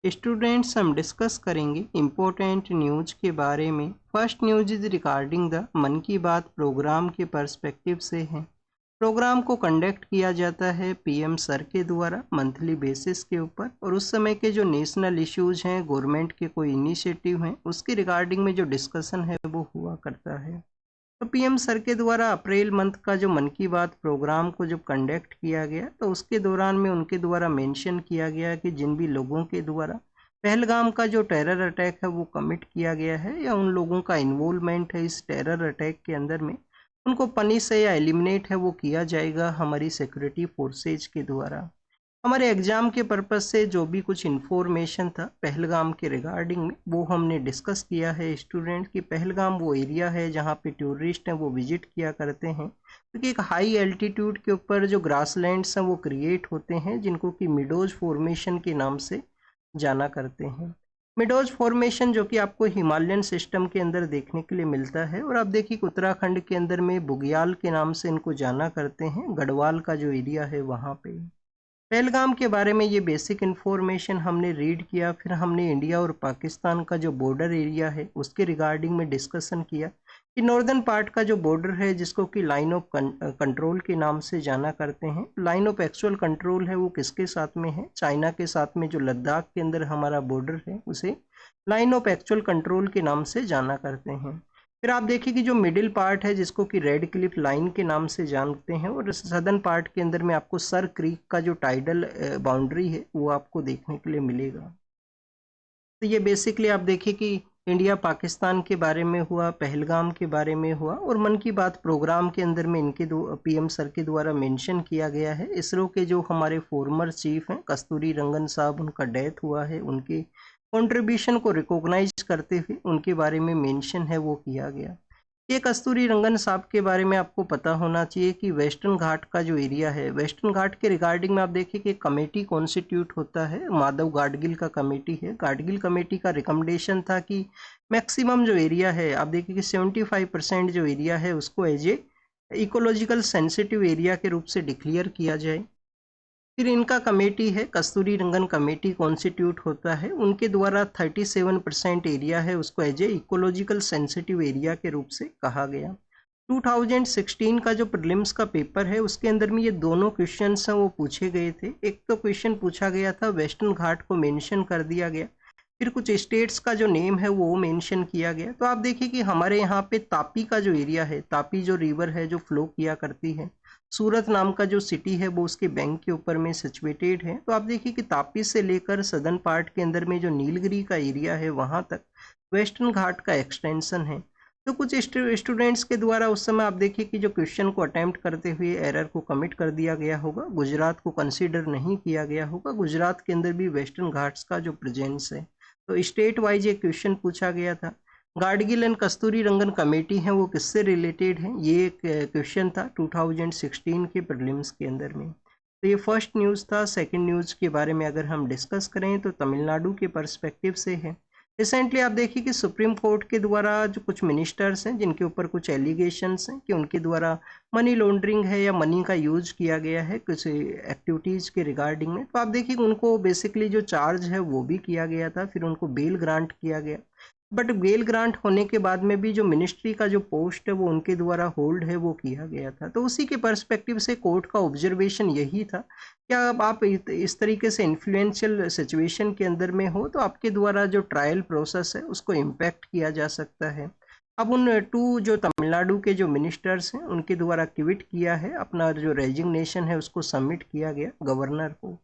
Students, हम discuss करेंगे important news के बारे में। First news is regarding the मन की बात प्रोग्राम के पर्सपेक्टिव से है। प्रोग्राम को कंडक्ट किया जाता है पीएम सर के द्वारा मंथली बेसिस के ऊपर, और उस समय के जो नेशनल इश्यूज हैं, गवर्नमेंट के कोई इनिशिएटिव हैं, उसके रिगार्डिंग में जो डिस्कशन है वो हुआ करता है। तो पीएम सर के द्वारा अप्रैल मंथ का जो मन की बात प्रोग्राम को जब कंडक्ट किया गया, तो उसके दौरान में उनके द्वारा मेंशन किया गया कि जिन भी लोगों के द्वारा पहलगाम का जो टेरर अटैक है वो कमिट किया गया है, या उन लोगों का इन्वॉल्वमेंट है इस टेरर अटैक के अंदर में, उनको पनिश है या एलिमिनेट है वो किया जाएगा हमारी सिक्योरिटी फोर्सेज के द्वारा। हमारे एग्जाम के पर्पज से जो भी कुछ इन्फॉर्मेशन था पहलगाम के रिगार्डिंग में, वो हमने डिस्कस किया है स्टूडेंट। कि पहलगाम वो एरिया है जहाँ पे टूरिस्ट हैं वो विजिट किया करते हैं, क्योंकि एक हाई एल्टीट्यूड के ऊपर जो ग्रासलैंड्स हैं वो क्रिएट होते हैं, जिनको कि मिडोज फॉर्मेशन के नाम से जाना करते हैं। मिडोज फॉर्मेशन जो कि आपको हिमालयन सिस्टम के अंदर देखने के लिए मिलता है, और आप देखिए उत्तराखंड के अंदर में बुग्याल के नाम से इनको जाना करते हैं, गढ़वाल का जो एरिया है वहाँ पे। पहलगाम के बारे में ये बेसिक इन्फॉर्मेशन हमने रीड किया। फिर हमने इंडिया और पाकिस्तान का जो बॉर्डर एरिया है उसके रिगार्डिंग में डिस्कशन किया कि नॉर्दर्न पार्ट का जो बॉर्डर है, जिसको कि लाइन ऑफ कंट्रोल के नाम से जाना करते हैं, लाइन ऑफ एक्चुअल कंट्रोल है वो किसके साथ में है? चाइना के साथ में। जो लद्दाख के अंदर हमारा बॉर्डर है उसे लाइन ऑफ एक्चुअल कंट्रोल के नाम से जाना करते हैं। फिर आप देखिए कि जो मिडिल पार्ट है जिसको कि रेड क्लिफ लाइन के नाम से जानते हैं, और सदर्न पार्ट के अंदर में आपको सर क्रीक का जो टाइडल बाउंड्री है वो आपको देखने के लिए मिलेगा। तो ये बेसिकली आप देखिए कि इंडिया पाकिस्तान के बारे में हुआ, पहलगाम के बारे में हुआ, और मन की बात प्रोग्राम के अंदर में इनके पीएम सर के द्वारा मेंशन किया गया है। इसरो के जो हमारे फॉर्मर चीफ हैं कस्तूरी रंगन साहब, उनका डेथ हुआ है, उनके कंट्रीब्यूशन को रिकॉग्नाइज करते हुए उनके बारे में मेंशन है वो किया गया। ये कस्तूरी रंगन साहब के बारे में आपको पता होना चाहिए कि वेस्टर्न घाट का जो एरिया है, वेस्टर्न घाट के रिगार्डिंग में आप देखिए कि कमेटी कॉन्स्टिट्यूट होता है, माधव गाडगिल का कमेटी है। गाडगिल कमेटी का रिकमेंडेशन था कि मैक्सिमम जो एरिया है, आप देखिए कि 75% जो एरिया है उसको as a ecological sensitive area के रूप से डिक्लेयर किया जाए। फिर इनका कमेटी है, कस्तूरी रंगन कमेटी कॉन्स्टिट्यूट होता है, उनके द्वारा 37% एरिया है उसको as a ecological sensitive area के रूप से कहा गया। 2016 का जो प्रीलिम्स का पेपर है उसके अंदर में ये दोनों क्वेश्चंस हैं वो पूछे गए थे। एक तो क्वेश्चन पूछा गया था, वेस्टर्न घाट को मेंशन कर दिया गया, फिर कुछ स्टेट्स का जो नेम है वो मेंशन किया गया। तो आप देखिए कि हमारे यहाँ पे तापी का जो एरिया है, तापी जो रिवर है जो फ्लो किया करती है, सूरत नाम का जो सिटी है वो उसके बैंक के ऊपर में सिचुएटेड है। तो आप देखिए कि तापी से लेकर सदर्न पार्ट के अंदर में जो नीलगिरी का एरिया है वहाँ तक वेस्टर्न घाट का एक्सटेंशन है। तो कुछ स्टूडेंट्स के द्वारा उस समय आप देखिए कि जो क्वेश्चन को अटेम्प्ट करते हुए एरर को कमिट कर दिया गया होगा, गुजरात को कंसीडर नहीं किया गया होगा। गुजरात के अंदर भी वेस्टर्न घाट्स का जो प्रेजेंस है, तो स्टेट वाइज एक क्वेश्चन पूछा गया था। Gadgil and Kasturi Rangan committee है वो किससे रिलेटेड है, ये एक क्वेश्चन था 2016 के प्रीलिम्स के अंदर में। तो ये फर्स्ट न्यूज़ था। सेकंड न्यूज़ के बारे में अगर हम डिस्कस करें तो तमिलनाडु के पर्सपेक्टिव से है। रिसेंटली आप देखिए कि सुप्रीम कोर्ट के द्वारा जो कुछ मिनिस्टर्स हैं जिनके ऊपर कुछ एलिगेशंस हैं कि उनके द्वारा मनी लॉन्ड्रिंग है या मनी का यूज किया गया है कुछ एक्टिविटीज़ के रिगार्डिंग में, तो आप देखिए उनको बेसिकली जो चार्ज है वो भी किया गया था, फिर उनको बेल ग्रांट किया गया। बट बेल ग्रांट होने के बाद में भी जो मिनिस्ट्री का जो पोस्ट है वो उनके द्वारा होल्ड है वो किया गया था। तो उसी के पर्सपेक्टिव से कोर्ट का ऑब्जर्वेशन यही था, क्या अब आप इस तरीके से इन्फ्लुएंशियल सिचुएशन के अंदर में हो तो आपके द्वारा जो ट्रायल प्रोसेस है उसको इम्पैक्ट किया जा सकता है। अब उन जो तमिलनाडु के जो मिनिस्टर्स हैं उनके द्वारा क्विट किया है, अपना जो रेजिग्नेशन है उसको सबमिट किया गया गवर्नर को।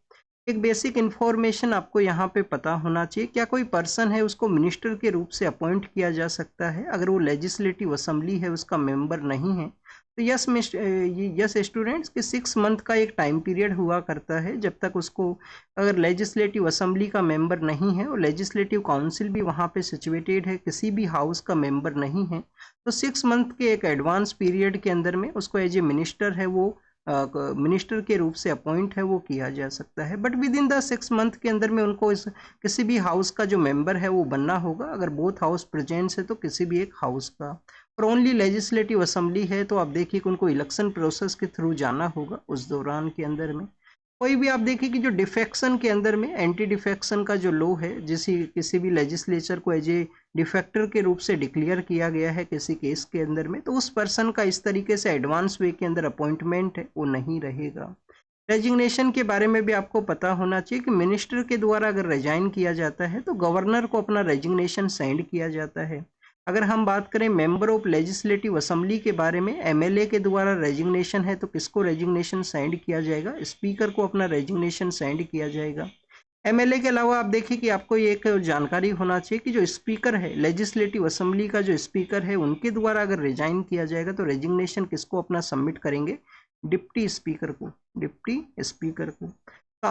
एक बेसिक इन्फॉर्मेशन आपको यहाँ पे पता होना चाहिए, क्या कोई पर्सन है उसको मिनिस्टर के रूप से अपॉइंट किया जा सकता है अगर वो लेजिस्लेटिव असेंबली है उसका मेंबर नहीं है? तो यस स्टूडेंट्स कि 6 मंथ का एक टाइम पीरियड हुआ करता है जब तक उसको, अगर लेजिस्लेटिव असेंबली का मेंबर नहीं है और लेजिस्लेटिव काउंसिल भी वहाँ पे सिचुएटेड है, किसी भी हाउस का मेंबर नहीं है, तो 6 मंथ के एक एडवांस पीरियड के अंदर में उसको एज ए मिनिस्टर है वो मिनिस्टर के रूप से अपॉइंट है वो किया जा सकता है। But with in the 6 month के अंदर में उनको इस किसी भी हाउस का जो मेंबर है वो बनना होगा। अगर बोथ हाउस प्रेजेंट्स है तो किसी भी एक हाउस का, और ओनली लेजिस्लेटिव असेंबली है तो आप देखिए कि उनको इलेक्शन प्रोसेस के थ्रू जाना होगा उस दौरान के अंदर में। कोई भी आप देखिए कि जो डिफेक्शन के अंदर में एंटी डिफेक्शन का जो लॉ है, किसी भी लेजिस्लेचर को एज ए डिफेक्टर के रूप से डिक्लेयर किया गया है किसी केस के अंदर में, तो उस पर्सन का इस तरीके से एडवांस वे के अंदर अपॉइंटमेंट है वो नहीं रहेगा। रेजिग्नेशन के बारे में भी आपको पता होना चाहिए कि मिनिस्टर के द्वारा अगर रिजाइन किया जाता है तो गवर्नर को अपना रेजिग्नेशन सेंड किया जाता है। अगर हम बात करें मेंबर ऑफ लेजिस्लेटिव असेंबली के बारे में, एमएलए के द्वारा रेजिग्नेशन है तो किसको रेजिग्नेशन सेंड किया जाएगा? स्पीकर को अपना रेजिग्नेशन सेंड किया जाएगा। एमएलए के अलावा आप देखिए कि आपको ये एक जानकारी होना चाहिए कि जो स्पीकर है लेजिस्लेटिव असेंबली का, जो स्पीकर है उनके द्वारा अगर रिजाइन किया जाएगा तो रेजिग्नेशन किसको अपना सबमिट करेंगे? डिप्टी स्पीकर को, डिप्टी स्पीकर को।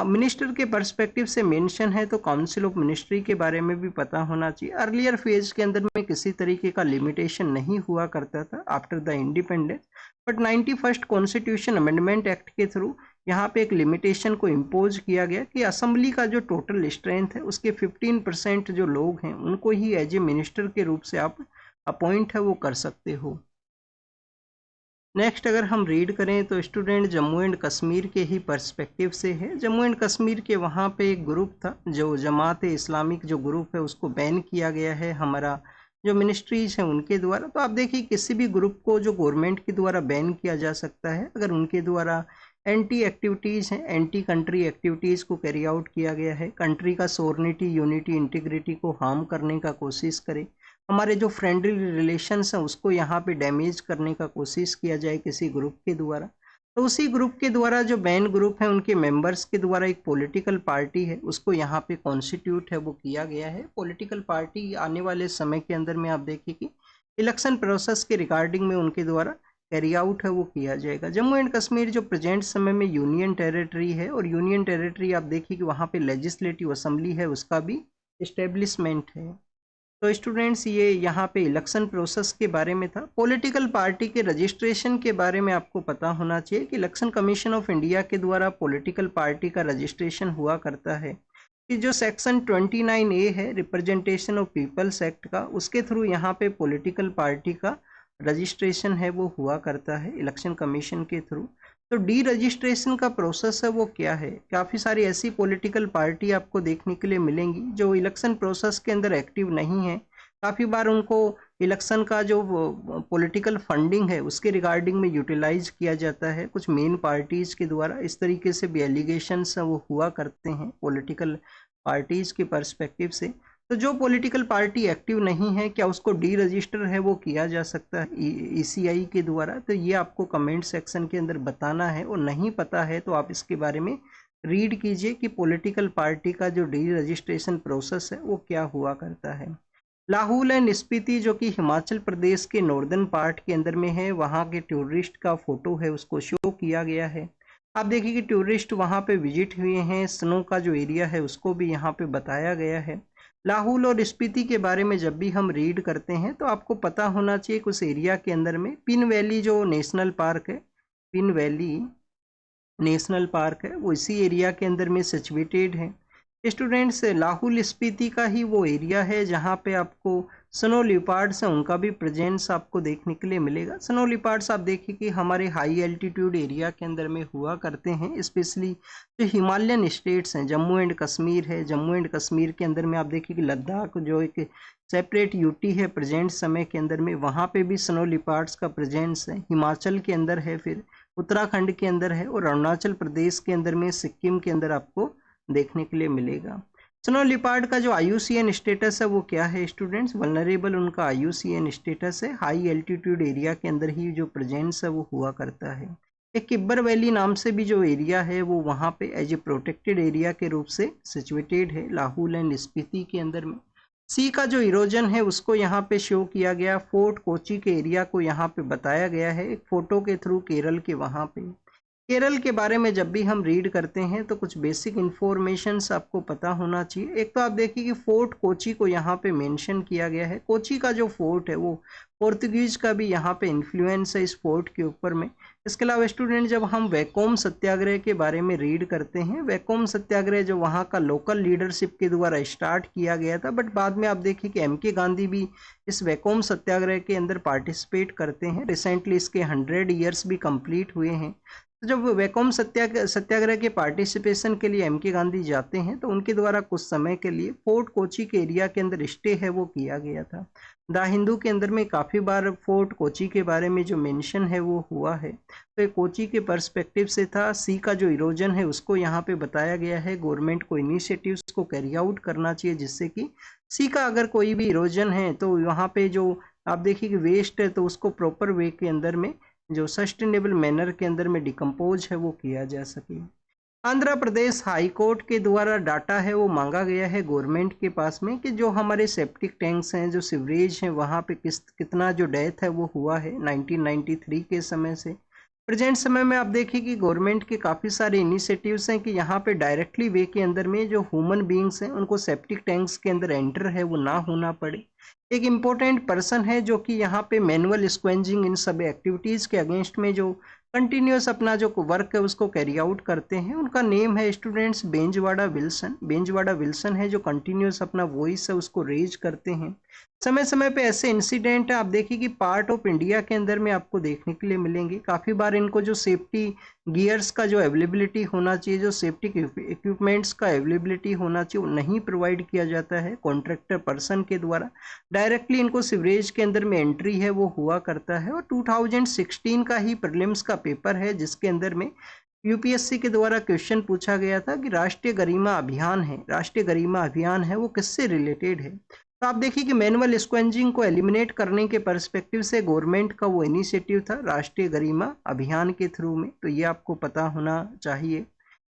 मिनिस्टर के पर्सपेक्टिव से मेंशन है तो काउंसिल ऑफ मिनिस्ट्री के बारे में भी पता होना चाहिए। अर्लियर फेज के अंदर में किसी तरीके का लिमिटेशन नहीं हुआ करता था after the independence, but 91st constitution amendment act के थ्रू यहाँ पे एक लिमिटेशन को इम्पोज किया गया कि असेंबली का जो टोटल स्ट्रेंथ है उसके 15% जो लोग हैं उनको ही एज ए मिनिस्टर के रूप से आप अपॉइंट है वो कर सकते हो। नेक्स्ट अगर हम रीड करें तो स्टूडेंट जम्मू एंड कश्मीर के ही पर्सपेक्टिव से है। जम्मू एंड कश्मीर के वहाँ पे एक ग्रुप था जो जमात इस्लामिक जो ग्रुप है उसको बैन किया गया है हमारा जो मिनिस्ट्रीज हैं उनके द्वारा। तो आप देखिए किसी भी ग्रुप को जो गवर्नमेंट के द्वारा बैन किया जा सकता है अगर उनके द्वारा एंटी एक्टिविटीज़ हैं, एंटी कंट्री एक्टिविटीज़ को कैरी आउट किया गया है, कंट्री का सोर्निटी यूनिटी इंटीग्रिटी को हार्म करने का कोशिश करे, हमारे जो फ्रेंडली रिलेशंस हैं उसको यहाँ पे डैमेज करने का कोशिश किया जाए किसी ग्रुप के द्वारा, तो उसी ग्रुप के द्वारा जो बैन ग्रुप है उनके मेंबर्स के द्वारा एक पॉलिटिकल पार्टी है उसको यहाँ पे कॉन्स्टिट्यूट है वो किया गया है। पॉलिटिकल पार्टी आने वाले समय के अंदर में आप देखिए कि इलेक्शन प्रोसेस के रिगार्डिंग में उनके द्वारा कैरी आउट है वो किया जाएगा। जम्मू एंड कश्मीर जो प्रेजेंट समय में यूनियन टेरिटरी है और यूनियन टेरिटरी आप देखिए कि वहाँ पे लेजिस्लेटिव असेंबली है उसका भी इस्टेब्लिशमेंट है। तो स्टूडेंट्स ये यहाँ पे इलेक्शन प्रोसेस के बारे में था। पॉलिटिकल पार्टी के रजिस्ट्रेशन के बारे में आपको पता होना चाहिए कि इलेक्शन कमीशन ऑफ इंडिया के द्वारा पॉलिटिकल पार्टी का रजिस्ट्रेशन हुआ करता है कि जो सेक्शन 29A है रिप्रेजेंटेशन ऑफ पीपल्स एक्ट का, उसके थ्रू यहाँ पे पॉलिटिकल पार्टी का रजिस्ट्रेशन है वो हुआ करता है इलेक्शन कमीशन के थ्रू। तो डी रजिस्ट्रेशन का प्रोसेस है वो क्या है? काफ़ी सारी ऐसी पॉलिटिकल पार्टी आपको देखने के लिए मिलेंगी जो इलेक्शन प्रोसेस के अंदर एक्टिव नहीं है। काफ़ी बार उनको इलेक्शन का जो पॉलिटिकल फंडिंग है उसके रिगार्डिंग में यूटिलाइज किया जाता है कुछ मेन पार्टीज़ के द्वारा। इस तरीके से भी एलिगेशंस वो हुआ करते हैं पॉलिटिकल पार्टीज़ के पर्सपेक्टिव से। तो जो पॉलिटिकल पार्टी एक्टिव नहीं है क्या उसको डी रजिस्टर है वो किया जा सकता है ECI के द्वारा? तो ये आपको कमेंट सेक्शन के अंदर बताना है, और नहीं पता है तो आप इसके बारे में रीड कीजिए कि पॉलिटिकल पार्टी का जो डी रजिस्ट्रेशन प्रोसेस है वो क्या हुआ करता है। लाहौल एंड स्पीति जो कि हिमाचल प्रदेश के नॉर्दर्न पार्ट के अंदर में है, वहाँ के टूरिस्ट का फोटो है उसको शो किया गया है। आप देखिए कि टूरिस्ट वहाँ पे विजिट हुए हैं, स्नो का जो एरिया है उसको भी यहाँ पे बताया गया है। लाहौल और स्पीति के बारे में जब भी हम रीड करते हैं तो आपको पता होना चाहिए कि उस एरिया के अंदर में पिन वैली जो नेशनल पार्क है, पिन वैली नेशनल पार्क है वो इसी एरिया के अंदर में सिचुएटेड है। स्टूडेंट्स लाहौल स्पीति का ही वो एरिया है जहाँ पे आपको स्नो लियोपार्ड्स हैं उनका भी प्रेजेंस आपको देखने के लिए मिलेगा। स्नो लियोपार्ड्स आप देखिए कि हमारे हाई एल्टीट्यूड एरिया के अंदर में हुआ करते हैं, स्पेशली जो हिमालयन स्टेट्स हैं, जम्मू एंड कश्मीर है, जम्मू एंड कश्मीर के अंदर में आप देखिए कि लद्दाख जो एक सेपरेट यूटी है प्रेजेंट समय के अंदर में, वहाँ पे भी स्नो लियोपार्ड्स का प्रेजेंस है। हिमाचल के अंदर है, फिर उत्तराखंड के अंदर है, और अरुणाचल प्रदेश के अंदर में, सिक्किम के अंदर आपको देखने के लिए मिलेगा। स्नो लियोपार्ड का जो IUCN स्टेटस है वो क्या है स्टूडेंट्स? वल्नरेबल उनका IUCN स्टेटस है, हाई एल्टीट्यूड एरिया के अंदर ही जो प्रेजेंस है वो हुआ करता है। एक किब्बर वैली नाम से भी जो एरिया है वो वहाँ पे एज ए प्रोटेक्टेड एरिया के रूप से सिचुएटेड है लाहौल एंड स्पीति के अंदर में। सी का जो इरोजन है उसको यहाँ पे शो किया गया, फोर्ट कोची के एरिया को यहाँ पे बताया गया है एक फोटो के थ्रू केरल के वहाँ पे। केरल के बारे में जब भी हम रीड करते हैं तो कुछ बेसिक इन्फॉर्मेशंस आपको पता होना चाहिए। एक तो आप देखिए कि फोर्ट कोची को यहाँ पे मेंशन किया गया है। कोची का जो फोर्ट है वो पोर्तुगीज का भी यहाँ पे इन्फ्लुएंस है इस फोर्ट के ऊपर में। इसके अलावा स्टूडेंट जब हम वैकोम सत्याग्रह के बारे में रीड करते हैं, वैकोम सत्याग्रह जो वहाँ का लोकल लीडरशिप के द्वारा स्टार्ट किया गया था, बट बाद में आप देखिए कि MK गांधी भी इस वैकोम सत्याग्रह के अंदर पार्टिसिपेट करते हैं। रिसेंटली इसके 100 ईयर्स भी कंप्लीट हुए हैं। तो जब वैकोम सत्याग्रह के पार्टिसिपेशन के लिए एम.के. गांधी जाते हैं तो उनके द्वारा कुछ समय के लिए फोर्ट कोची के एरिया के अंदर स्टे है वो किया गया था। द हिंदू के अंदर में काफ़ी बार फोर्ट कोची के बारे में जो मेंशन है वो हुआ है। तो कोची के पर्सपेक्टिव से था। सी का जो इरोजन है उसको यहाँ पे बताया गया है। गवर्नमेंट को इनिशिएटिव्स को कैरी आउट करना चाहिए जिससे कि सी का अगर कोई भी इरोजन है तो वहाँ पे जो आप देखिए कि वेस्ट है तो उसको प्रॉपर वे के अंदर में जो सस्टेनेबल मैनर के अंदर में डिकम्पोज है वो किया जा सके। आंध्र प्रदेश हाई कोर्ट के द्वारा डाटा है वो मांगा गया है गवर्नमेंट के पास में कि जो हमारे सेप्टिक टैंक्स हैं, जो सीवरेज हैं, वहाँ पे कितना जो डेथ है वो हुआ है 1993 के समय से। प्रेजेंट समय में आप देखिए कि गवर्नमेंट के काफ़ी सारे इनिशिएटिव्स हैं कि यहाँ पे डायरेक्टली वे के अंदर में जो ह्यूमन बींग्स हैं उनको सेप्टिक टैंक्स के अंदर एंटर है वो ना होना पड़े। एक इम्पोर्टेंट पर्सन है जो कि यहाँ पे मैनुअल स्क्वेंजिंग इन सब एक्टिविटीज़ के अगेंस्ट में जो कंटिन्यूस अपना जो वर्क है उसको कैरी आउट करते हैं। उनका नेम है स्टूडेंट्स बेंजवाड़ा विल्सन। बेंजवाड़ा विल्सन है जो कंटिन्यूस अपना वॉइस है उसको रेज करते हैं। समय समय पे ऐसे इंसिडेंट आप देखिए कि पार्ट ऑफ इंडिया के अंदर में आपको देखने के लिए मिलेंगे। काफ़ी बार इनको जो सेफ्टी गियर्स का जो अवेलेबिलिटी होना चाहिए, जो सेफ्टी इक्विपमेंट्स का अवेलेबिलिटी होना चाहिए, वो नहीं प्रोवाइड किया जाता है कॉन्ट्रैक्टर पर्सन के द्वारा। डायरेक्टली इनको सीवरेज के अंदर में एंट्री है वो हुआ करता है। और 2016 का ही प्रीलिम्स का पेपर है जिसके अंदर में यूपीएससी के द्वारा क्वेश्चन पूछा गया था कि राष्ट्रीय गरिमा अभियान है वो किससे रिलेटेड है। तो आप देखिए कि मैनुअल स्क्वेंजिंग को एलिमिनेट करने के पर्सपेक्टिव से गवर्नमेंट का वो इनिशिएटिव था राष्ट्रीय गरिमा अभियान के थ्रू में। तो ये आपको पता होना चाहिए।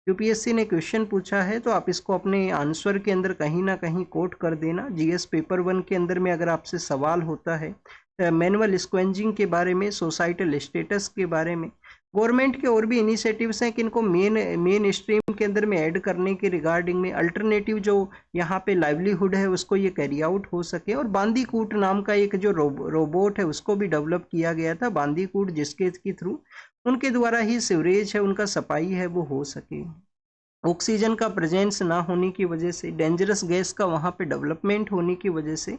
यूपीएससी ने क्वेश्चन पूछा है तो आप इसको अपने आंसर के अंदर कहीं ना कहीं कोट कर देना। जीएस पेपर 1 के अंदर में अगर आपसे सवाल होता है मैनुअल स्क्वेंजिंग के बारे में, सोसाइटल स्टेटस के बारे में, गवर्नमेंट के और भी इनिशिएटिव्स हैं कि इनको मेन स्ट्रीम के अंदर में ऐड करने के रिगार्डिंग में अल्टरनेटिव जो यहाँ पे लाइवलीहुड है उसको ये कैरी आउट हो सके। और बांदीकूट नाम का एक जो रोबोट है उसको भी डेवलप किया गया था, बांदीकूट, जिसके थ्रू उनके द्वारा ही सीवरेज है उनका सफाई है वो हो सके। ऑक्सीजन का प्रेजेंस ना होने की वजह से, डेंजरस गैस का वहाँ पे डेवलपमेंट होने की वजह से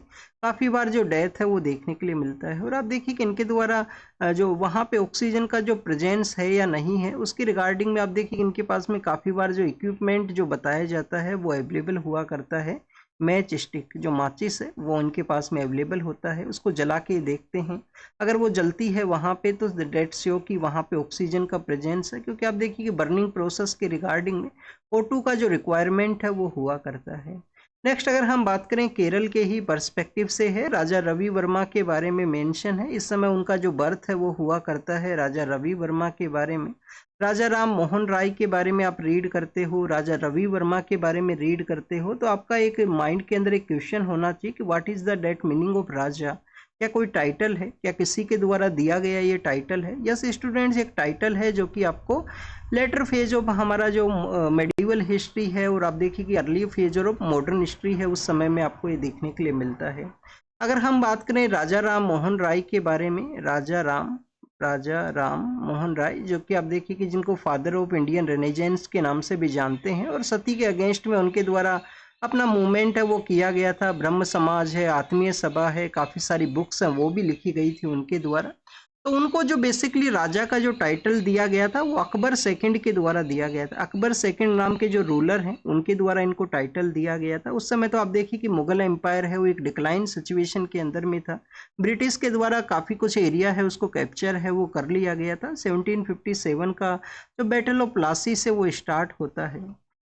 काफ़ी बार जो डेथ है वो देखने के लिए मिलता है। और आप देखिए कि इनके द्वारा जो वहाँ पे ऑक्सीजन का जो प्रेजेंस है या नहीं है उसकी रिगार्डिंग में आप देखिए कि इनके पास में काफ़ी बार जो इक्विपमेंट जो बताया जाता है वो अवेलेबल हुआ करता है। मैच स्टिक जो माचिस है वो उनके पास में अवेलेबल होता है, उसको जला के देखते हैं। अगर वो जलती है वहाँ पे तो डेट शो कि वहाँ पे ऑक्सीजन का प्रेजेंस है, क्योंकि आप देखिए कि बर्निंग प्रोसेस के रिगार्डिंग में O2 का जो रिक्वायरमेंट है वो हुआ करता है। नेक्स्ट अगर हम बात करें केरल के ही पर्सपेक्टिव से है, राजा रवि वर्मा के बारे में मेंशन है। इस समय उनका जो बर्थ है वो हुआ करता है राजा रवि वर्मा के बारे में। राजा राम मोहन राय के बारे में आप रीड करते हो, राजा रवि वर्मा के बारे में रीड करते हो, तो आपका एक माइंड के अंदर एक क्वेश्चन होना चाहिए कि what is the date meaning of raja. क्या कोई टाइटल है, क्या किसी के द्वारा दिया गया ये टाइटल है? यस स्टूडेंट्स, एक टाइटल है जो कि आपको लेटर फेज ऑफ हमारा जो मेडिवल हिस्ट्री है और आप देखिए कि early phase of modern history है उस समय में आपको ये देखने के लिए मिलता है। अगर हम बात करें राजा राम मोहन राय के बारे में, राजा राम मोहन राय जो कि आप देखिए कि जिनको फादर ऑफ इंडियन रेनेजेंस के नाम से भी जानते हैं, और सती के अगेंस्ट में उनके द्वारा अपना मूवमेंट है वो किया गया था। ब्रह्म समाज है, आत्मीय सभा है, काफ़ी सारी बुक्स हैं वो भी लिखी गई थी उनके द्वारा। तो उनको जो बेसिकली राजा का जो टाइटल दिया गया था वो अकबर सेकंड के द्वारा दिया गया था। अकबर सेकंड नाम के जो रूलर हैं उनके द्वारा इनको टाइटल दिया गया था। उस समय तो आप देखिए कि मुगल एम्पायर है वो एक डिक्लाइन सिचुएशन के अंदर में था। ब्रिटिश के द्वारा काफ़ी कुछ एरिया है उसको कैप्चर है वो कर लिया गया था। 1757 का जो बैटल ऑफ प्लासी से वो स्टार्ट होता है।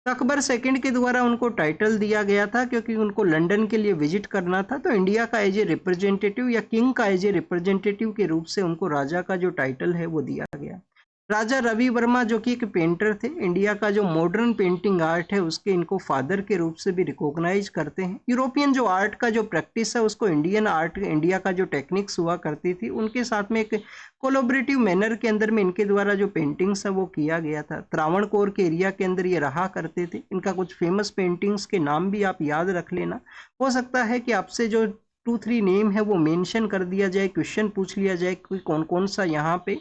तो अकबर सेकंड के द्वारा उनको टाइटल दिया गया था क्योंकि उनको लंदन के लिए विजिट करना था। तो इंडिया का एज ए रिप्रेजेंटेटिव या किंग का एज ए रिप्रेजेंटेटिव के रूप से उनको राजा का जो टाइटल है वो दिया गया। राजा रवि वर्मा जो कि एक पेंटर थे, इंडिया का जो मॉडर्न पेंटिंग आर्ट है उसके इनको फादर के रूप से भी रिकॉग्नाइज करते हैं। यूरोपियन जो आर्ट का जो प्रैक्टिस है उसको इंडियन आर्ट, इंडिया का जो टेक्निक्स हुआ करती थी उनके साथ में एक कोलोबरेटिव मैनर के अंदर में इनके द्वारा जो पेंटिंग्स है वो किया गया था। त्रावणकोर के एरिया के अंदर ये रहा करते थे। इनका कुछ फेमस पेंटिंग्स के नाम भी आप याद रख लेना। हो सकता है कि आपसे जो 2-3 नेम है वो मेंशन कर दिया जाए, क्वेश्चन पूछ लिया जाए कि कौन कौन सा यहाँ पे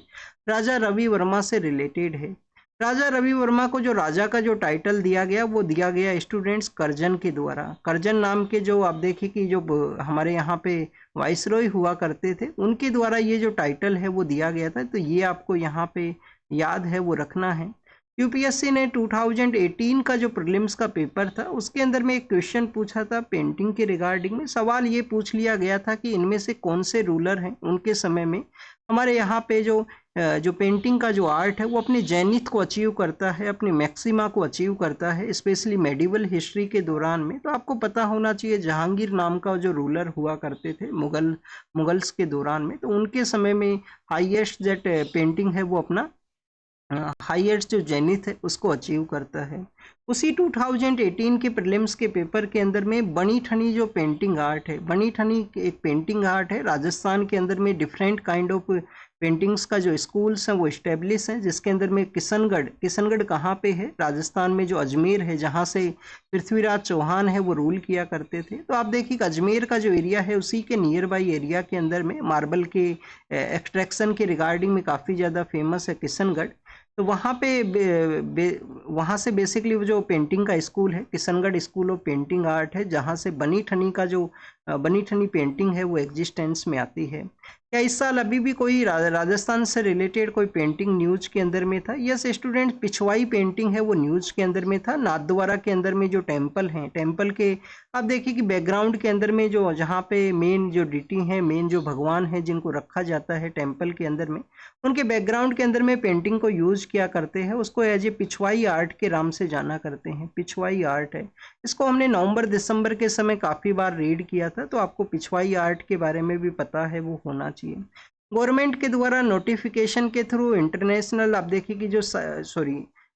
राजा रवि वर्मा से रिलेटेड है। राजा रवि वर्मा को जो राजा का जो टाइटल दिया गया वो दिया गया स्टूडेंट्स कर्जन के द्वारा। कर्जन नाम के जो आप देखिए कि जो हमारे यहाँ पे वाइसरॉय हुआ करते थे उनके द्वारा ये जो टाइटल है वो दिया गया था। तो ये आपको यहाँ पे याद है वो रखना है। यूपीएससी ने 2018 का जो प्रीलिम्स का पेपर था उसके अंदर में एक क्वेश्चन पूछा था पेंटिंग के रिगार्डिंग में। सवाल ये पूछ लिया गया था कि इनमें से कौन से रूलर हैं उनके समय में हमारे यहाँ पे जो पेंटिंग का जो आर्ट है वो अपने जेनिथ को अचीव करता है, अपनी मैक्सिमा को अचीव करता है, स्पेशली मेडिवल हिस्ट्री के दौरान में। तो आपको पता होना चाहिए जहांगीर नाम का जो रूलर हुआ करते थे मुगल्स के दौरान में, तो उनके समय में हाईएस्ट जेट पेंटिंग है वो अपना हाईएस्ट जो जेनिथ है उसको अचीव करता है। उसी 2018 के प्रीलिम्स के पेपर के अंदर में बनी ठनी जो पेंटिंग आर्ट है, बनी ठनी एक पेंटिंग आर्ट है। राजस्थान के अंदर में डिफरेंट काइंड ऑफ पेंटिंग्स का जो स्कूल्स हैं वो इस्टेब्लिश हैं, जिसके अंदर में किशनगढ़ कहाँ पे है? राजस्थान में जो अजमेर है, जहाँ से पृथ्वीराज चौहान है वो रूल किया करते थे। तो आप देखिए कि अजमेर का जो एरिया है उसी के नियर बाई एरिया के अंदर में मार्बल के एक्सट्रैक्शन के रिगार्डिंग में काफ़ी ज़्यादा फेमस है किशनगढ़। तो वहाँ से बेसिकली वो जो पेंटिंग का स्कूल है Kishangarh school of painting art है, जहाँ से बनी ठनी का जो बनी ठनी पेंटिंग है वो एग्जिस्टेंस में आती है। क्या इस साल अभी भी कोई राजस्थान से रिलेटेड कोई पेंटिंग न्यूज के अंदर में था? यस स्टूडेंट, पिछवाई पेंटिंग है वो न्यूज के अंदर में था। नाथद्वारा के अंदर में जो टेम्पल हैं, टेम्पल के आप देखिए कि बैकग्राउंड के अंदर में जो जहाँ पे मेन जो डिटी है, मेन जो भगवान है जिनको रखा जाता है टेम्पल के अंदर में, उनके बैकग्राउंड के अंदर में पेंटिंग को यूज किया करते हैं। उसको एज ए पिछवाई आर्ट के नाम से जाना करते हैं। पिछवाई आर्ट है, इसको हमने नवंबर दिसंबर के समय काफ़ी बार रीड किया था, तो आपको पिछवाई आर्ट के बारे में भी पता है वो होना चाहिए। गवर्नमेंट के द्वारा नोटिफिकेशन के थ्रू इंटरनेशनल आप देखिए कि जो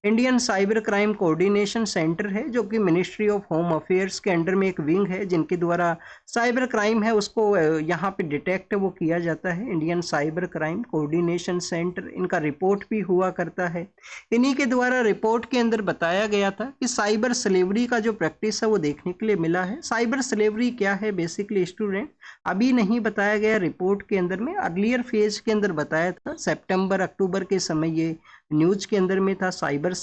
Indian cyber crime coordination centre है, जो कि मिनिस्ट्री ऑफ होम अफेयर्स के अंडर में एक विंग है जिनके द्वारा साइबर क्राइम है उसको यहाँ पे डिटेक्ट वो किया जाता है। Indian cyber crime coordination centre, इनका रिपोर्ट भी हुआ करता है। इन्हीं के द्वारा रिपोर्ट के अंदर बताया गया था कि साइबर स्लेवरी का जो प्रैक्टिस है वो देखने के लिए मिला है। साइबर स्लेवरी क्या है बेसिकली स्टूडेंट अभी नहीं बताया गया रिपोर्ट के अंदर में, अर्लियर फेज के अंदर बताया था, सितंबर अक्टूबर के समय ये न्यूज के अंदर में था। साइबर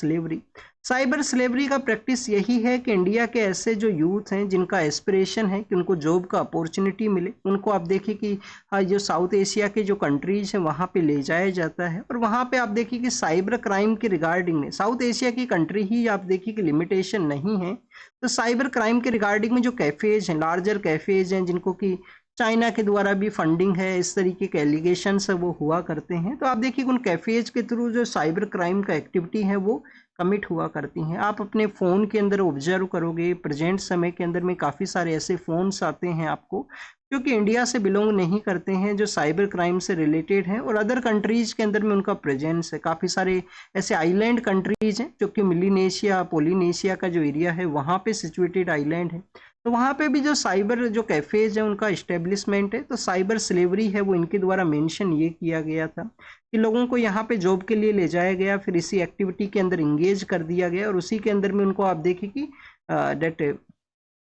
स्लेवरी का प्रैक्टिस यही है कि इंडिया के ऐसे जो यूथ हैं जिनका एस्पिरेशन है कि उनको जॉब का अपॉर्चुनिटी मिले, उनको आप देखिए कि जो साउथ एशिया के जो कंट्रीज हैं वहाँ पे ले जाया जाता है। और वहाँ पे आप देखिए कि साइबर क्राइम के रिगार्डिंग में साउथ एशिया की कंट्री ही आप देखिए कि लिमिटेशन नहीं है, तो साइबर क्राइम के रिगार्डिंग में जो कैफेज हैं, लार्जर कैफेज हैं जिनको कि चाइना के द्वारा भी फंडिंग है, इस तरीके के एलिगेशंस है वो हुआ करते हैं। तो आप देखिए उन कैफेज के थ्रू जो साइबर क्राइम का एक्टिविटी है वो कमिट हुआ करती हैं। आप अपने फ़ोन के अंदर ऑब्जर्व करोगे प्रेजेंट समय के अंदर में काफ़ी सारे ऐसे फ़ोन्स आते हैं आपको जो कि इंडिया से बिलोंग नहीं करते हैं, जो साइबर क्राइम से रिलेटेड हैं और अदर कंट्रीज़ के अंदर में उनका प्रेजेंस है। काफ़ी सारे ऐसे आइलैंड कंट्रीज़ हैं जो कि मिलीनेशिया पोलिनेशिया का जो एरिया है वहाँ पे सिचुएटेड आइलैंड है, तो वहाँ पे भी जो साइबर जो कैफ़ेज है उनका इस्टेब्लिशमेंट है। तो साइबर स्लेवरी है वो इनके द्वारा मेंशन ये किया गया था कि लोगों को यहाँ पे जॉब के लिए ले जाया गया, फिर इसी एक्टिविटी के अंदर इंगेज कर दिया गया और उसी के अंदर में उनको आप देखिए कि debt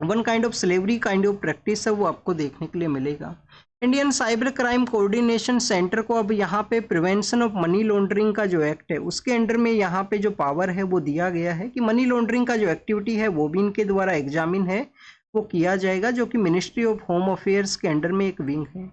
one kind of slavery kind of practice है वो आपको देखने के लिए मिलेगा। Indian cyber crime coordination centre को अब यहाँ पे प्रिवेंशन ऑफ मनी लॉन्ड्रिंग का जो एक्ट है उसके अंडर में यहाँ पे जो पावर है वो दिया गया है कि मनी लॉन्ड्रिंग का जो एक्टिविटी है वो भी इनके द्वारा एग्जामिन है वो किया जाएगा, जो कि मिनिस्ट्री ऑफ होम अफेयर्स के अंडर में एक विंग है।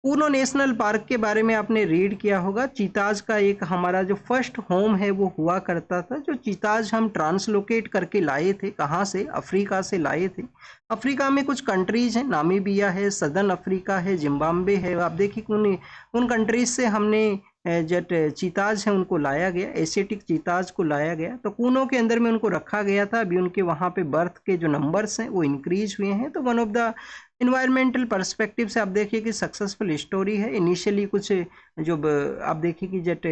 पूनो नेशनल पार्क के बारे में आपने रीड किया होगा। चीताज का एक हमारा जो फर्स्ट होम है वो हुआ करता था, जो चीताज हम ट्रांसलोकेट करके लाए थे, कहाँ से? अफ्रीका से लाए थे। अफ्रीका में कुछ कंट्रीज हैं, नामीबिया है, सदर्न अफ्रीका है, जिम्बाब्वे है। आप देखिए उन कंट्रीज से हमने जट चीताज है उनको लाया गया, एशियाटिक चीताज को लाया गया, तो कूनो के अंदर में उनको रखा गया था। अभी उनके वहाँ पे बर्थ के जो नंबर्स हैं वो इंक्रीज हुए हैं। तो one of the environmental perspective से आप देखिए कि सक्सेसफुल स्टोरी है। इनिशियली कुछ जो आप देखिए कि जट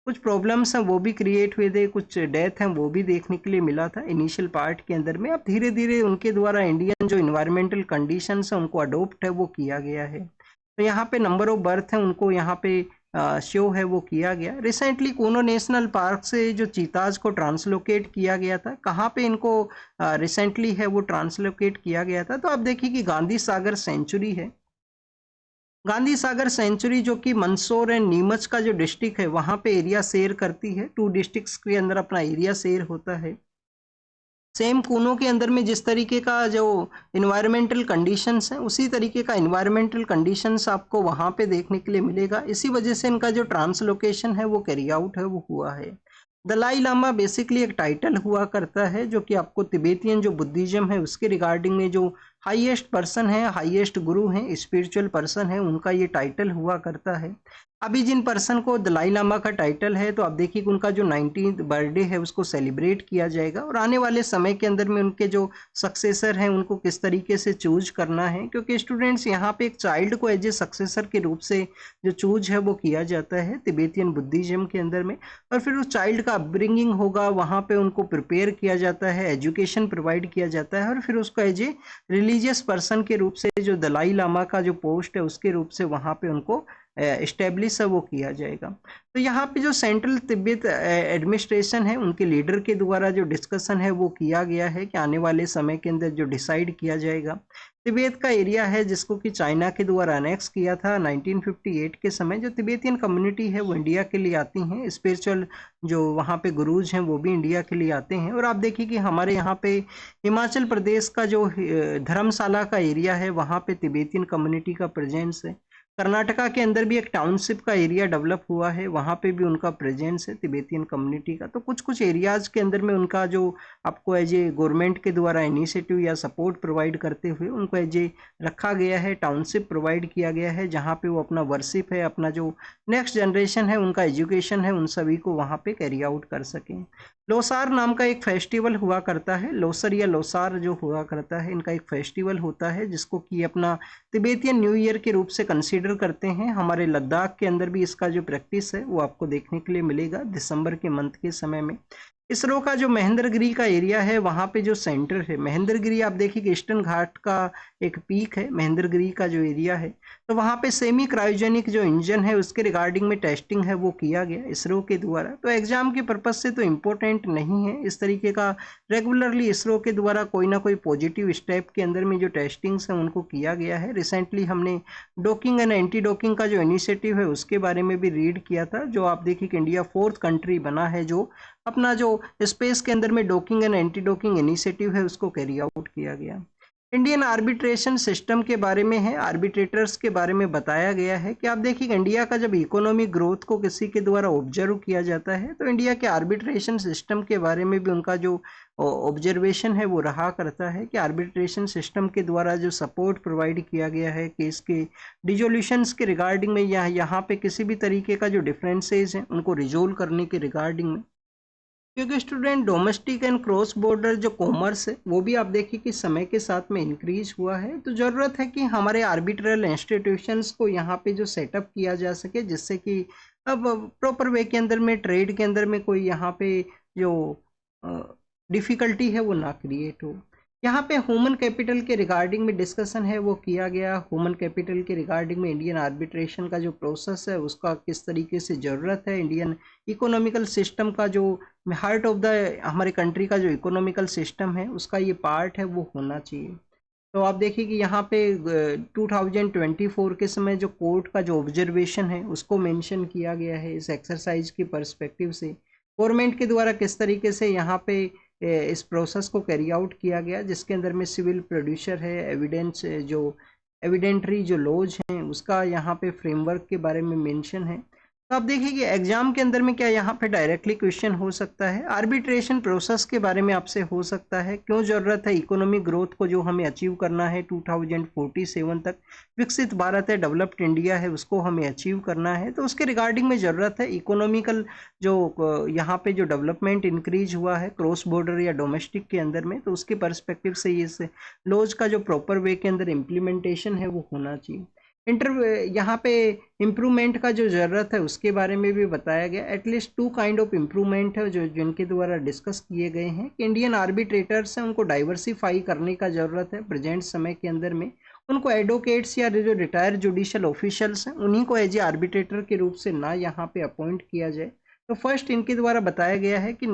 कुछ प्रॉब्लम्स हैं वो भी क्रिएट हुए थे, कुछ डेथ हैं वो भी देखने के लिए मिला था इनिशियल पार्ट के अंदर में। अब धीरे धीरे उनके द्वारा इंडियन जो इन्वायरमेंटल कंडीशंस हैं उनको अडोप्ट है वो किया गया है। तो यहाँ पे नंबर ऑफ बर्थ है उनको यहाँ पे शो है वो किया गया। रिसेंटली कूनो नेशनल पार्क से जो चीताज को ट्रांसलोकेट किया गया था, कहाँ पे इनको रिसेंटली है वो ट्रांसलोकेट किया गया था? तो आप देखिए कि गांधी सागर सेंचुरी है। गांधी सागर सेंचुरी जो कि मंदसौर एंड नीमच का जो डिस्ट्रिक्ट है वहाँ पे एरिया शेयर करती है। 2 डिस्ट्रिक्ट्स के अंदर अपना एरिया शेयर होता है। सेम कूनो के अंदर में जिस तरीके का जो इन्वायरमेंटल कंडीशंस हैं उसी तरीके का इन्वायरमेंटल कंडीशंस आपको वहाँ पे देखने के लिए मिलेगा। इसी वजह से इनका जो ट्रांसलोकेशन है वो कैरी आउट है वो हुआ है। दलाई लामा बेसिकली एक टाइटल हुआ करता है जो कि आपको तिबेतियन जो बुद्धिज्म है उसके रिगार्डिंग में जो हाईएस्ट पर्सन है, हाईएस्ट गुरु हैं, स्पिरिचुअल पर्सन है, उनका ये टाइटल हुआ करता है। अभी जिन पर्सन को दलाई लामा का टाइटल है तो आप देखिए कि उनका जो 19th बर्थडे है उसको सेलिब्रेट किया जाएगा और आने वाले समय के अंदर में उनके जो सक्सेसर हैं उनको किस तरीके से चूज करना है, क्योंकि स्टूडेंट्स यहाँ पे एक चाइल्ड को एज ए सक्सेसर के रूप से जो चूज है वो किया जाता है तिबेतियन बुद्धिज्म के अंदर में, और फिर उस चाइल्ड का अपब्रिंगिंग होगा, वहाँ पे उनको प्रिपेयर किया जाता है, एजुकेशन प्रोवाइड किया जाता है और फिर उसको एज ए रिलीजियस पर्सन के रूप से जो दलाई लामा का जो पोस्ट है उसके रूप से वहाँ पे उनको इस्टेब्लिश है वो किया जाएगा। तो यहाँ पे जो सेंट्रल तिब्बत एडमिनिस्ट्रेशन है उनके लीडर के द्वारा जो डिस्कशन है वो किया गया है कि आने वाले समय के अंदर जो डिसाइड किया जाएगा, तिब्बत का एरिया है जिसको कि चाइना के द्वारा अनेक्स किया था 1958 के समय, जो तिब्बतियन कम्युनिटी है वो इंडिया के लिए आती हैं, स्पिरिचुअल जो वहाँ पे गुरुज हैं वो भी इंडिया के लिए आते हैं। और आप देखिए कि हमारे यहाँ पे हिमाचल प्रदेश का जो धर्मशाला का एरिया है वहाँ पे तिब्बतियन कम्युनिटी का प्रेजेंस है। कर्नाटका के अंदर भी एक टाउनशिप का एरिया डेवलप हुआ है, वहाँ पे भी उनका प्रेजेंस है तिब्बतियन कम्युनिटी का। तो कुछ कुछ एरियाज़ के अंदर में उनका जो आपको एज ए गवर्नमेंट के द्वारा इनिशिएटिव या सपोर्ट प्रोवाइड करते हुए उनको एज ए रखा गया है, टाउनशिप प्रोवाइड किया गया है, जहाँ पे वो अपना वर्शिप है, अपना जो नेक्स्ट जनरेशन है उनका एजुकेशन है उन सभी को वहाँ पे कैरी आउट कर सकें। लोसार नाम का एक फेस्टिवल हुआ करता है, लोसर या लोसार जो हुआ करता है, इनका एक फेस्टिवल होता है जिसको कि अपना तिब्बतियन न्यू ईयर के रूप से कंसीडर करते हैं। हमारे लद्दाख के अंदर भी इसका जो प्रैक्टिस है वो आपको देखने के लिए मिलेगा दिसंबर के मंथ के समय में। इसरो का जो महेंद्रगिरी का एरिया है वहाँ पे जो सेंटर है महेंद्रगिरी, आप देखिए कि ईस्टर्न घाट का एक पीक है महेंद्रगिरी का जो एरिया है, तो वहाँ पे सेमी क्रायोजेनिक जो इंजन है उसके रिगार्डिंग में टेस्टिंग है वो किया गया इसरो के द्वारा। तो एग्जाम के पर्पज से तो इम्पोर्टेंट नहीं है, इस तरीके का रेगुलरली इसरो के द्वारा कोई ना कोई पॉजिटिव स्टेप के अंदर में जो टेस्टिंग्स हैं उनको किया गया है। रिसेंटली हमने डॉकिंग एंड एंटी डॉकिंग का जो इनिशिएटिव है उसके बारे में भी रीड किया था, जो आप देखिए कि इंडिया 4th कंट्री बना है जो अपना जो स्पेस के अंदर में docking and anti docking initiative है उसको कैरी आउट किया गया। इंडियन आर्बिट्रेशन सिस्टम के बारे में है, आर्बिट्रेटर्स के बारे में बताया गया है कि आप देखिए इंडिया का जब इकोनॉमिक ग्रोथ को किसी के द्वारा ऑब्जर्व किया जाता है तो इंडिया के आर्बिट्रेशन सिस्टम के बारे में भी उनका जो ऑब्जर्वेशन है वो रहा करता है कि आर्बिट्रेशन सिस्टम के द्वारा जो सपोर्ट प्रोवाइड किया गया है केस के डिजोल्यूशंस के रिगार्डिंग में या यहाँ पे किसी भी तरीके का जो डिफरेंसेस हैं उनको रिजोल्व करने के रिगार्डिंग में, क्योंकि student domestic and cross border जो कॉमर्स है वो भी आप देखिए कि समय के साथ में इंक्रीज हुआ है। तो ज़रूरत है कि हमारे आर्बिट्रल इंस्टीट्यूशंस को यहाँ पे जो सेटअप किया जा सके जिससे कि अब प्रॉपर वे के अंदर में ट्रेड के अंदर में कोई यहाँ पे जो डिफ़िकल्टी है वो ना क्रिएट हो। यहाँ पे ह्यूमन कैपिटल के रिगार्डिंग में डिस्कशन है वो किया गया। ह्यूमन कैपिटल के रिगार्डिंग में इंडियन आर्बिट्रेशन का जो प्रोसेस है उसका किस तरीके से ज़रूरत है, इंडियन इकोनॉमिकल सिस्टम का जो हार्ट ऑफ द हमारे कंट्री का जो इकोनॉमिकल सिस्टम है उसका ये पार्ट है वो होना चाहिए। तो आप देखिए कि यहाँ पे 2024 के समय जो कोर्ट का जो ऑब्जर्वेशन है उसको मेंशन किया गया है इस एक्सरसाइज के पर्सपेक्टिव से, गवर्नमेंट के द्वारा किस तरीके से यहाँ पे इस प्रोसेस को कैरी आउट किया गया, जिसके अंदर में सिविल प्रोड्यूसर है, एविडेंस जो एविडेंटरी जो लॉज हैं उसका यहाँ पे फ्रेमवर्क के बारे में मेंशन है। तो आप देखिए कि एग्जाम के अंदर में क्या यहाँ पे डायरेक्टली क्वेश्चन हो सकता है, आर्बिट्रेशन प्रोसेस के बारे में आपसे हो सकता है, क्यों ज़रूरत है इकोनॉमिक ग्रोथ को जो हमें अचीव करना है 2047 तक, विकसित भारत है, डेवलप्ड इंडिया है, उसको हमें अचीव करना है, तो उसके रिगार्डिंग में ज़रूरत है इकोनॉमिकल जो यहाँ पे जो डेवलपमेंट इंक्रीज हुआ है क्रॉस बॉर्डर या डोमेस्टिक के अंदर में, तो उसके परस्पेक्टिव से ये लॉज का जो प्रॉपर वे के अंदर इम्प्लीमेंटेशन है वो होना चाहिए। यहाँ पे इम्प्रूवमेंट का जो ज़रूरत है उसके बारे में भी बताया गया। एटलीस्ट 2 काइंड ऑफ इम्प्रूवमेंट है जो जिनके द्वारा डिस्कस किए गए हैं कि इंडियन आर्बिट्रेटर्स हैं उनको डाइवर्सिफाई करने का ज़रूरत है प्रेजेंट समय के अंदर में, उनको एडवोकेट्स या जो रिटायर्ड जुडिशल ऑफिशियल्स हैं उन्हीं को एज ए आर्बिट्रेटर के रूप से ना यहाँ पे अपॉइंट किया जाए। तो फर्स्ट इनके द्वारा बताया गया है कि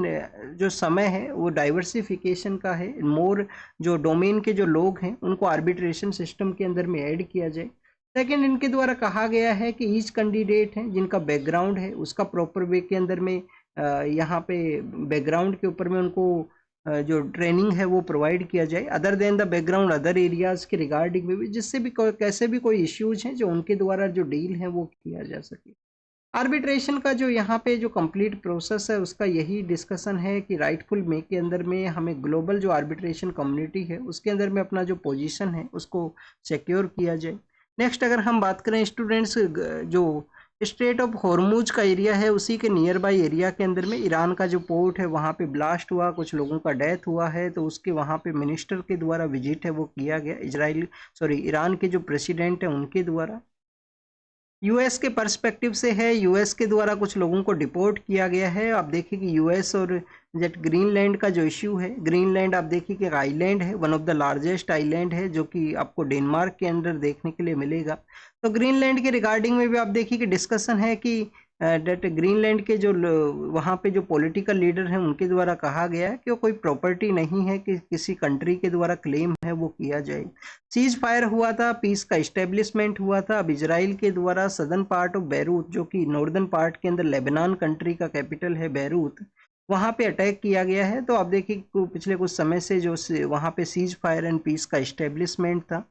जो समय है वो डाइवर्सिफिकेशन का है, मोर जो डोमेन के जो लोग हैं उनको आर्बिट्रेशन सिस्टम के अंदर में ऐड किया जाए। सेकेंड इनके द्वारा कहा गया है कि ईच कैंडिडेट है जिनका बैकग्राउंड है उसका प्रॉपर वे के अंदर में यहाँ पे बैकग्राउंड के ऊपर में उनको जो ट्रेनिंग है वो प्रोवाइड किया जाए, other than the background other areas के रिगार्डिंग में भी, जिससे भी कैसे भी कोई इश्यूज हैं जो उनके द्वारा जो डील है वो किया जा सके। आर्बिट्रेशन का जो यहाँ पे जो कंप्लीट प्रोसेस है उसका यही डिस्कशन है कि राइटफुल मे के अंदर में हमें ग्लोबल जो आर्बिट्रेशन कम्युनिटी है उसके अंदर में अपना जो पोजीशन है उसको सिक्योर किया जाए। नेक्स्ट अगर हम बात करें स्टूडेंट्स, जो स्ट्रेट ऑफ हॉर्मुज का एरिया है उसी के नियर बाई एरिया के अंदर में ईरान का जो पोर्ट है वहाँ पे ब्लास्ट हुआ, कुछ लोगों का डेथ हुआ है, तो उसके वहाँ पे मिनिस्टर के द्वारा विजिट है वो किया गया, ईरान के जो प्रेसिडेंट है उनके द्वारा। यूएस के पर्सपेक्टिव से है, यूएस के द्वारा कुछ लोगों को डिपोर्ट किया गया है। आप देखिए कि यूएस और जेट ग्रीनलैंड का जो इश्यू है, ग्रीनलैंड आप देखिए कि आइलैंड है, one of the largest island है जो कि आपको डेनमार्क के अंदर देखने के लिए मिलेगा। तो ग्रीनलैंड के रिगार्डिंग में भी आप देखिए कि डिस्कशन है कि डेट ग्रीनलैंड के जो वहाँ पे जो पॉलिटिकल लीडर हैं उनके द्वारा कहा गया है कि वो कोई प्रॉपर्टी नहीं है कि किसी कंट्री के द्वारा क्लेम है वो किया जाए। सीज फायर हुआ था, पीस का इस्टेब्लिशमेंट हुआ था। अब इजराइल के द्वारा सदर्न पार्ट ऑफ बैरूत, जो कि नॉर्दर्न पार्ट के अंदर लेबनान कंट्री का कैपिटल है बैरूत, वहाँ पे अटैक किया गया है। तो आप देखिए पिछले कुछ समय से जो वहाँ पे सीज फायर एंड पीस का इस्टेब्लिशमेंट था।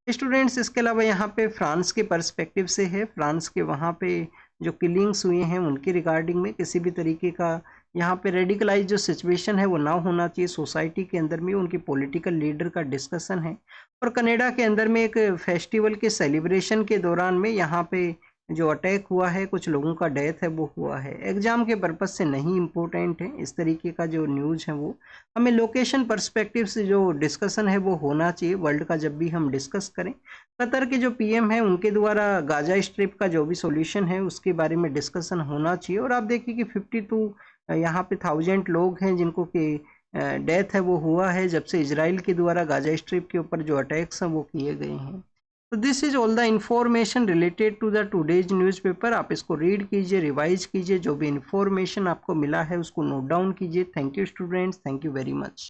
स्टूडेंट्स इसके अलावा यहाँ पे फ्रांस के पर्सपेक्टिव से है, फ्रांस के वहाँ पे जो किलिंग्स हुए हैं उनके रिगार्डिंग में किसी भी तरीके का यहाँ पे रेडिकलाइज जो सिचुएशन है वो ना होना चाहिए सोसाइटी के अंदर में, उनकी पॉलिटिकल लीडर का डिस्कशन है। और कनाडा के अंदर में एक फेस्टिवल के सेलिब्रेशन के दौरान में यहाँ पे जो अटैक हुआ है, कुछ लोगों का डेथ है वो हुआ है। एग्जाम के पर्पज से नहीं इम्पोर्टेंट है, इस तरीके का जो न्यूज़ है वो हमें लोकेशन पर्सपेक्टिव से जो डिस्कशन है वो होना चाहिए वर्ल्ड का जब भी हम डिस्कस करें। कतर के जो पीएम है उनके द्वारा गाजा स्ट्रिप का जो भी सॉल्यूशन है उसके बारे में डिस्कशन होना चाहिए। और आप देखिए कि 52 यहाँ पे 1000 लोग हैं जिनको कि डेथ है वो हुआ है जब से इजराइल के द्वारा गाजा स्ट्रिप के ऊपर जो अटैक्स हैं वो किए गए हैं। तो this is all the information related to the today's newspaper. आप इसको रीड कीजिए, रिवाइज कीजिए, जो भी इंफॉर्मेशन आपको मिला है उसको नोट डाउन कीजिए। Thank you students, thank you very much.